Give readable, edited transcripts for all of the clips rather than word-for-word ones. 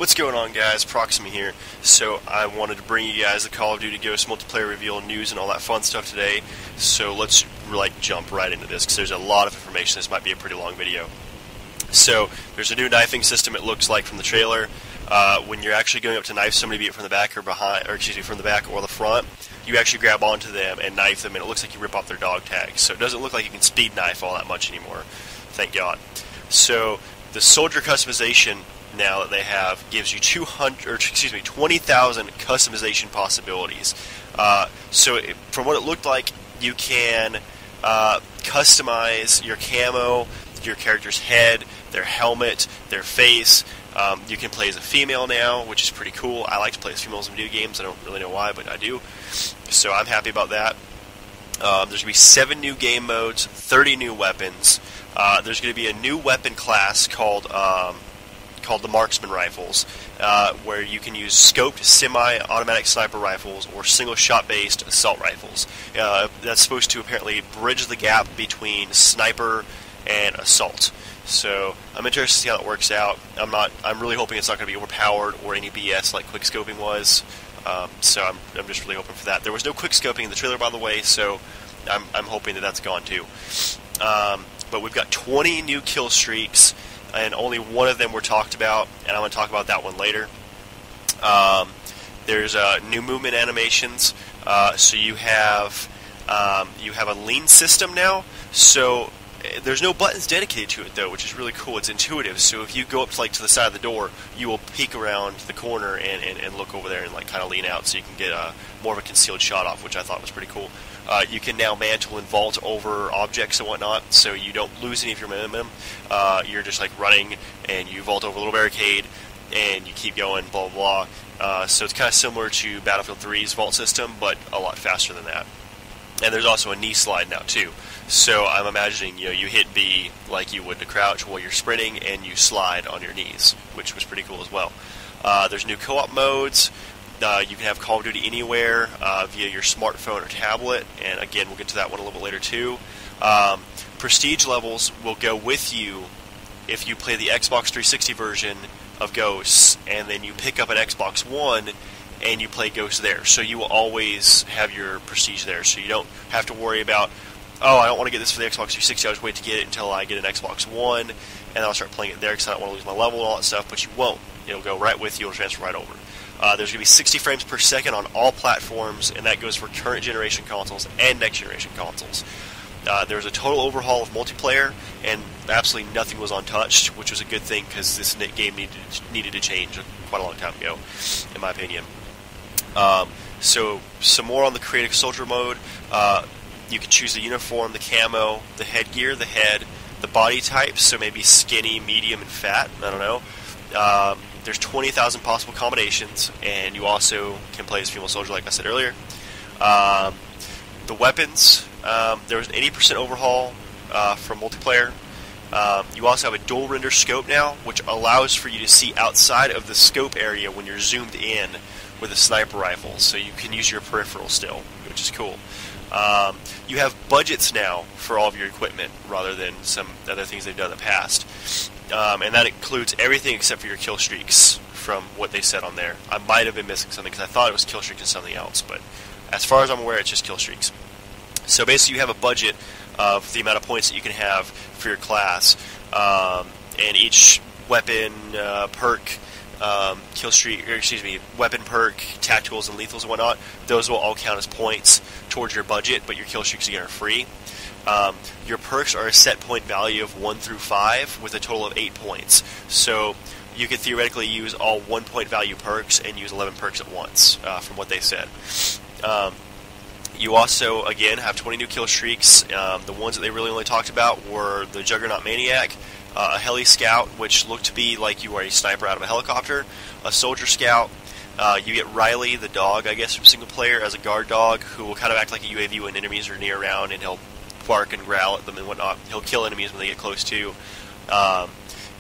What's going on, guys? Marksman here. So I wanted to bring you guys the Call of Duty Ghost multiplayer reveal news and all that fun stuff today. So let's jump right into this because there's a lot of information. This might be a pretty long video. So there's a new knifing system. It looks like from the trailer. When you're actually going up to knife somebody, be it from the back or behind, or excuse me, from the back or the front, you actually grab onto them and knife them, and it looks like you rip off their dog tags. So it doesn't look like you can speed knife all that much anymore. Thank God. So the soldier customization now that they have gives you 20,000 customization possibilities. From what it looked like, you can customize your camo, your character's head, their helmet, their face. You can play as a female now, which is pretty cool. I like to play as females in video games. I don't really know why, but I do. So I'm happy about that. There's going to be 7 new game modes, 30 new weapons. There's going to be a new weapon class called the Marksman rifles, where you can use scoped semi-automatic sniper rifles or single-shot-based assault rifles. That's supposed to apparently bridge the gap between sniper and assault. So I'm interested to see how it works out. I'm really hoping it's not going to be overpowered or any BS like quickscoping was. So I'm just really hoping for that. There was no quickscoping in the trailer, by the way, so I'm hoping that that's gone too. But we've got 20 new kill streaks, and only one of them were talked about, and I'm going to talk about that one later. There's new movement animations, so you have a lean system now. So there's no buttons dedicated to it though, which is really cool. It's intuitive. So if you go up to the side of the door, you will peek around the corner and look over there and kind of lean out, so you can get more of a concealed shot off, which I thought was pretty cool. You can now mantle and vault over objects and whatnot, so you don't lose any of your momentum. You're just running, and you vault over a little barricade, and you keep going, blah, blah, blah. So it's kind of similar to Battlefield 3's vault system, but a lot faster than that. And there's also a knee slide now, too. So I'm imagining, you hit B like you would to crouch while you're sprinting, and you slide on your knees, which was pretty cool as well. There's new co-op modes. You can have Call of Duty anywhere via your smartphone or tablet, and again, we'll get to that one a little bit later too. Prestige levels will go with you if you play the Xbox 360 version of Ghosts, and then you pick up an Xbox One and you play Ghosts there. So you will always have your Prestige there, so you don't have to worry about, oh, I don't want to get this for the Xbox 360, I'll just wait to get it until I get an Xbox One, and I'll start playing it there because I don't want to lose my level and all that stuff, but you won't. It'll go right with you, it'll transfer right over. There's going to be 60 frames per second on all platforms, and that goes for current generation consoles and next generation consoles. There's a total overhaul of multiplayer, and absolutely nothing was untouched, which was a good thing because this game needed to change quite a long time ago, in my opinion. So some more on the creative soldier mode. You can choose the uniform, the camo, the headgear, the head, the body types, so maybe skinny, medium, and fat. I don't know. There's 20,000 possible combinations, and you also can play as female soldier, like I said earlier. The weapons, there was an 80% overhaul from multiplayer. You also have a dual render scope now, which allows for you to see outside of the scope area when you're zoomed in with a sniper rifle, so you can use your peripheral still, which is cool. You have budgets now for all of your equipment, rather than some other things they've done in the past. And that includes everything except for your kill streaks, from what they said on there. I might have been missing something because I thought it was kill streaks and something else, but as far as I'm aware, it's just kill streaks. So basically, you have a budget of the amount of points that you can have for your class, and each weapon perk, kill streak, or excuse me, weapon perk, tacticals, and lethals and whatnot. Those will all count as points towards your budget, but your kill streaks again are free. Your perks are a set point value of 1 through 5 with a total of 8 points. So you could theoretically use all 1 point value perks and use 11 perks at once, from what they said. You also, again, have 20 new kill streaks. The ones that they really only talked about were the Juggernaut Maniac, a Heli Scout, which looked to be like you are a sniper out of a helicopter, a Soldier Scout. You get Riley, the dog, I guess, from single player, as a guard dog, who will kind of act like a UAV when enemies are near around, and he'll bark and growl at them and whatnot. He'll kill enemies when they get close to.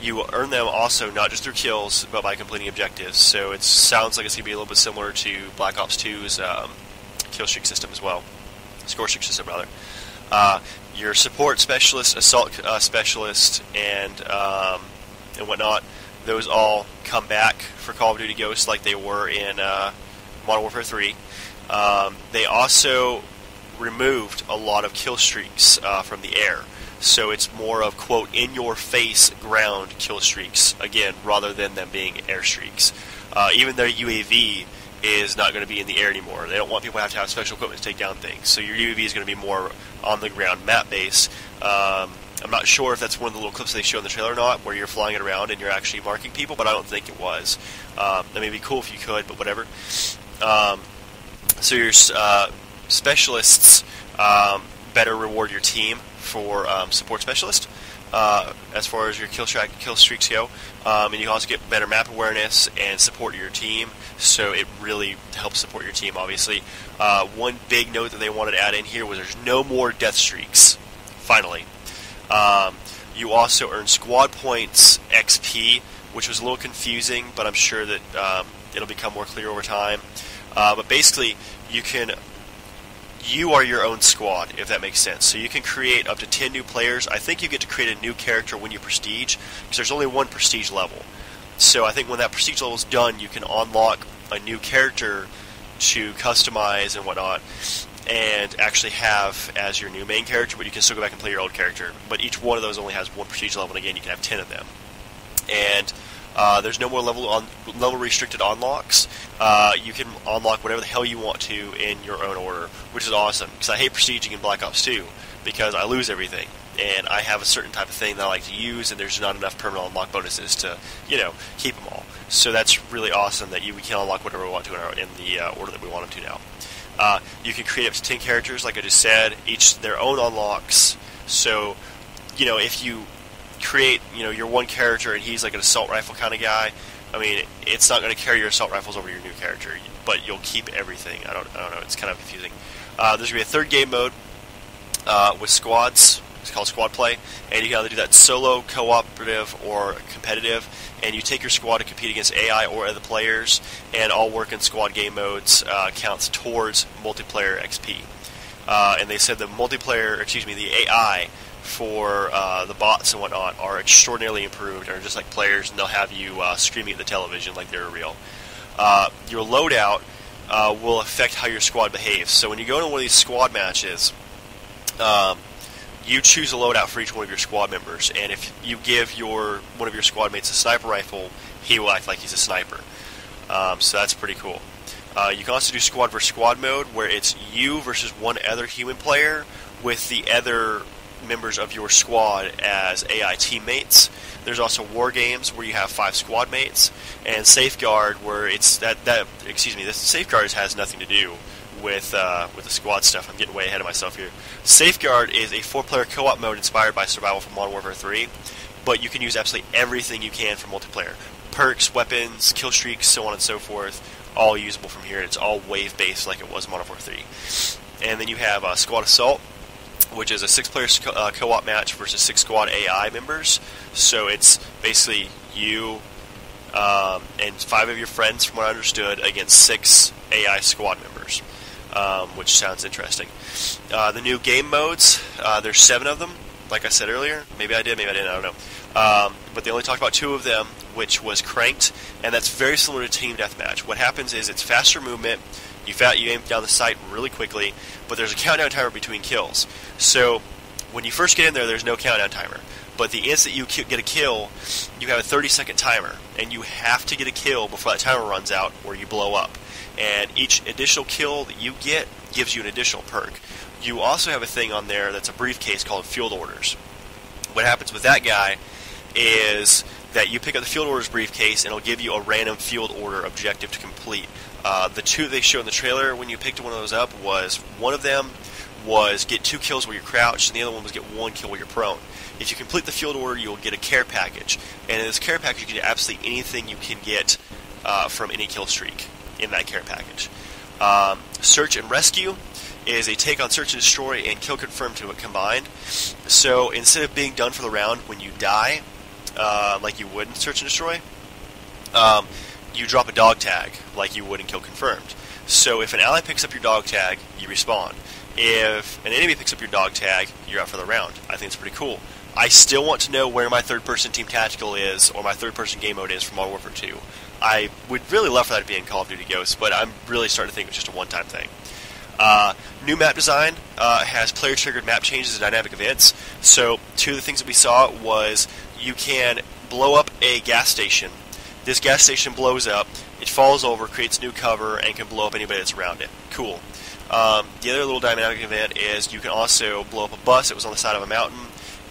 You will earn them also not just through kills, but by completing objectives. So it sounds like it's going to be a little bit similar to Black Ops 2's kill streak system as well. Score streak system, rather. Your support specialist, assault specialist, and whatnot, Those all come back for Call of Duty Ghosts like they were in Modern Warfare 3. They also removed a lot of kill streaks from the air. So it's more of, quote, in-your-face ground kill streaks, again, rather than them being air streaks. Even their UAV is not going to be in the air anymore. They don't want people to have special equipment to take down things. So your UAV is going to be more on-the-ground map base. I'm not sure if that's one of the little clips they show in the trailer or not, where you're flying it around and you're actually marking people, but I don't think it was. That may be cool if you could, but whatever. So your specialists better reward your team for support specialist as far as your kill streaks go, and you also get better map awareness and support your team, so it really helps support your team, obviously. One big note that they wanted to add in here was there's no more death streaks, finally. You also earn squad points XP, which was a little confusing, but I'm sure that it'll become more clear over time. But basically, you are your own squad, if that makes sense. So you can create up to 10 new players. I think you get to create a new character when you prestige, because there's only one prestige level. So I think when that prestige level is done, you can unlock a new character to customize and whatnot, and actually have as your new main character, but you can still go back and play your old character. But each one of those only has one prestige level, and again, you can have 10 of them. And there's no more level restricted unlocks. You can unlock whatever the hell you want to in your own order, which is awesome, because I hate prestiging in Black Ops 2, because I lose everything, and I have a certain type of thing that I like to use, and there's not enough permanent unlock bonuses to, keep them all. So that's really awesome that we can unlock whatever we want to in the order that we want them to now. You can create up to 10 characters, like I just said, each their own unlocks. So, if you create, your one character and he's like an assault rifle kind of guy, I mean, it's not going to carry your assault rifles over your new character, but you'll keep everything. I don't know. It's kind of confusing. There's going to be a third game mode with squads. It's called squad play, and you can either do that solo, cooperative, or competitive. And you take your squad to compete against AI or other players, and all work in squad game modes counts towards multiplayer XP. And they said the the AI for the bots and whatnot are extraordinarily improved, and are just like players, and they'll have you screaming at the television like they're real. Your loadout will affect how your squad behaves. So when you go into one of these squad matches, you choose a loadout for each one of your squad members, and if you give one of your squad mates a sniper rifle, he will act like he's a sniper. So that's pretty cool. You can also do squad versus squad mode, where it's you versus one other human player with the other members of your squad as AI teammates. There's also war games where you have 5 squad mates, and safeguard where it's this safeguard has nothing to do with the squad stuff. I'm getting way ahead of myself here. Safeguard is a 4-player co-op mode inspired by survival from Modern Warfare 3, but you can use absolutely everything you can for multiplayer. Perks, weapons, kill streaks, so on and so forth, all usable from here. It's all wave-based like it was in Modern Warfare 3. And then you have Squad Assault, which is a 6-player co-op match versus 6 squad AI members. So it's basically you and 5 of your friends, from what I understood, against 6 AI squad members, which sounds interesting. The new game modes, there's 7 of them, like I said earlier. Maybe I did, maybe I didn't, I don't know. But they only talked about 2 of them, which was Cranked, and that's very similar to Team Deathmatch. What happens is it's faster movement, you aim down the sight really quickly, but there's a countdown timer between kills. So when you first get in there, there's no countdown timer. But the instant you get a kill, you have a 30-second timer, and you have to get a kill before that timer runs out or you blow up. And each additional kill that you get gives you an additional perk. You also have a thing on there that's a briefcase called Field Orders. What happens with that guy is that you pick up the Field Orders briefcase, and it'll give you a random field order objective to complete. The 2 they showed in the trailer when you picked one of those up was, one of them was get 2 kills while you're crouched, and the other one was get 1 kill while you're prone. If you complete the field order, you'll get a care package, and in this care package you can get absolutely anything you can get from any kill streak in that care package. Search and Rescue is a take on Search and Destroy and Kill Confirm to it combined. So instead of being done for the round when you die, like you would in Search and Destroy, you drop a dog tag like you would in Kill Confirmed. So if an ally picks up your dog tag, you respawn. If an enemy picks up your dog tag, you're out for the round. I think it's pretty cool. I still want to know where my third-person Team Tactical is, or my third-person game mode is from Modern Warfare 2. I would really love for that to be in Call of Duty Ghosts, but I'm really starting to think it's just a one-time thing. New map design has player-triggered map changes and dynamic events. So, two of the things that we saw was you can blow up a gas station. This gas station blows up, it falls over, creates new cover, and can blow up anybody that's around it. Cool. The other little dynamic event is you can also blow up a bus that was on the side of a mountain,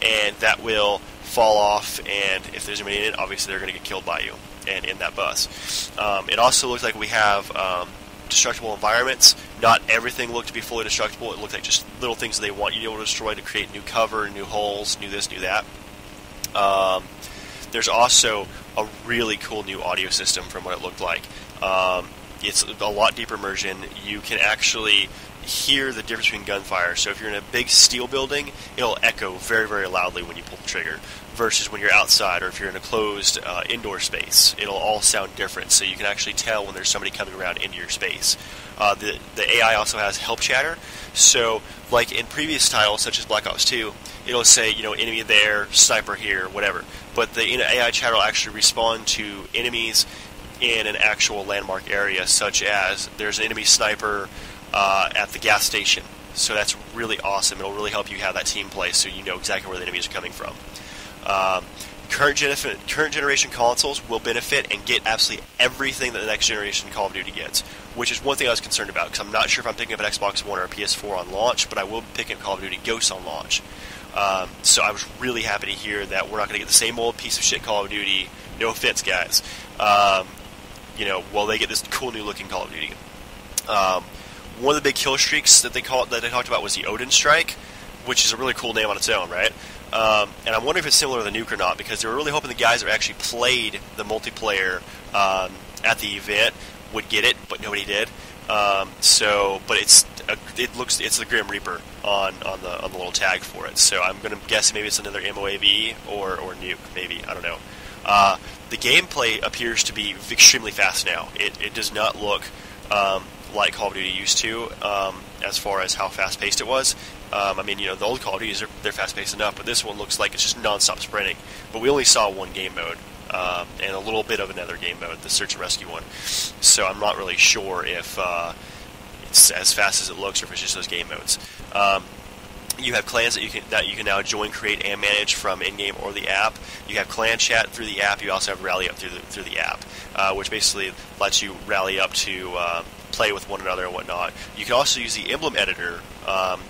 and that will fall off, and if there's anybody in it, obviously they're going to get killed by you and in that bus. It also looks like we have destructible environments. Not everything looked to be fully destructible. It looked like just little things that they want you to be able to destroy to create new cover, new holes, new this, new that. There's also a really cool new audio system from what it looked like. It's a lot deeper immersion. You can actually hear the difference between gunfire. So if you're in a big steel building, it'll echo very, very loudly when you pull the trigger, versus when you're outside, or if you're in a closed indoor space, it'll all sound different. So you can actually tell when there's somebody coming around into your space. The AI also has help chatter. So like in previous titles, such as Black Ops 2, it'll say, enemy there, sniper here, whatever. But the AI chatter will actually respond to enemies in an actual landmark area, such as there's an enemy sniper at the gas station. So that's really awesome. It'll really help you have that team play so you know exactly where the enemies are coming from. Current generation consoles will benefit and get absolutely everything that the next generation Call of Duty gets, which is one thing I was concerned about, because I'm not sure if I'm picking up an Xbox One or a PS4 on launch, but I will be picking up Call of Duty Ghosts on launch. So I was really happy to hear that we're not going to get the same old piece of shit Call of Duty. No offense, guys. While they get this cool new looking Call of Duty. One of the big Killstreaks that they talked about was the Odin Strike, which is a really cool name on its own, right? And I'm wondering if it's similar to the Nuke or not, because they were really hoping the guys that actually played the multiplayer at the event would get it, but nobody did. But it's the Grim Reaper on the little tag for it. So I'm going to guess maybe it's another MOAB or Nuke, maybe, I don't know. The gameplay appears to be extremely fast now. It does not look like Call of Duty used to, as far as how fast-paced it was. The old Call of Duties, they're fast-paced enough, but this one looks like it's just non-stop sprinting. But we only saw one game mode, and a little bit of another game mode, the Search and Rescue one. So I'm not really sure if it's as fast as it looks, or if it's just those game modes. You have clans that you can now join, create, and manage from in-game or the app. You have clan chat through the app. You also have rally up through the app, which basically lets you rally up to play with one another and whatnot. You can also use the emblem editor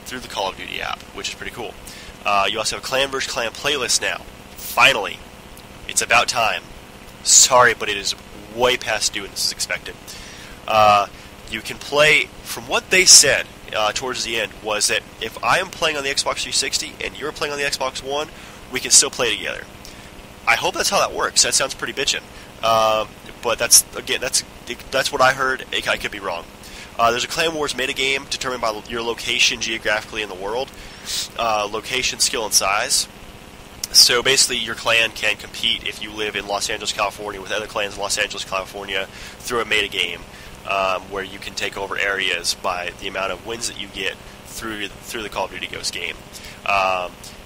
through the Call of Duty app, which is pretty cool. You also have clan versus clan playlist now. Finally, it's about time. Sorry, but it is way past due, and this is expected. You can play, from what they said towards the end, was that if I am playing on the Xbox 360 and you're playing on the Xbox One, we can still play together. I hope that's how that works. That sounds pretty bitchin'. But that's what I heard. I could be wrong. There's a Clan Wars metagame determined by your location geographically in the world. Location, skill, and size. So basically, your clan can compete if you live in Los Angeles, California, with other clans in Los Angeles, California, through a metagame where you can take over areas by the amount of wins that you get through the Call of Duty Ghosts game.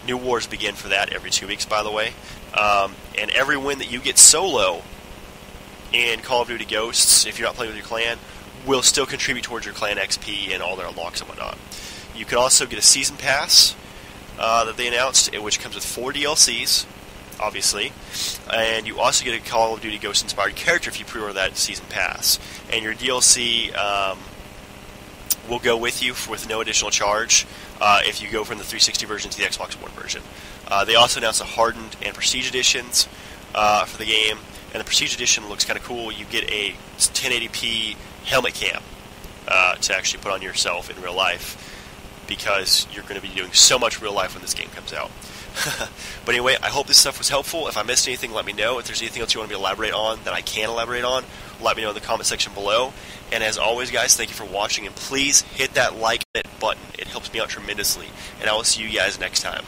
New wars begin for that every 2 weeks, by the way. And every win that you get solo in Call of Duty Ghosts, if you're not playing with your clan, will still contribute towards your clan XP and all their unlocks and whatnot. You can also get a season pass that they announced, which comes with 4 DLCs, obviously, and you also get a Call of Duty Ghost inspired character if you pre-order that season pass. And your DLC will go with you with no additional charge if you go from the 360 version to the Xbox One version. They also announced the Hardened and Prestige editions for the game, and the Prestige edition looks kind of cool. You get a 1080p helmet cam to actually put on yourself in real life, because you're going to be doing so much real life when this game comes out. But anyway, I hope this stuff was helpful. If I missed anything, let me know. If there's anything else you want me to elaborate on that I can elaborate on, let me know in the comment section below. And as always, guys, thank you for watching, and please hit that like button. It helps me out tremendously. And I will see you guys next time.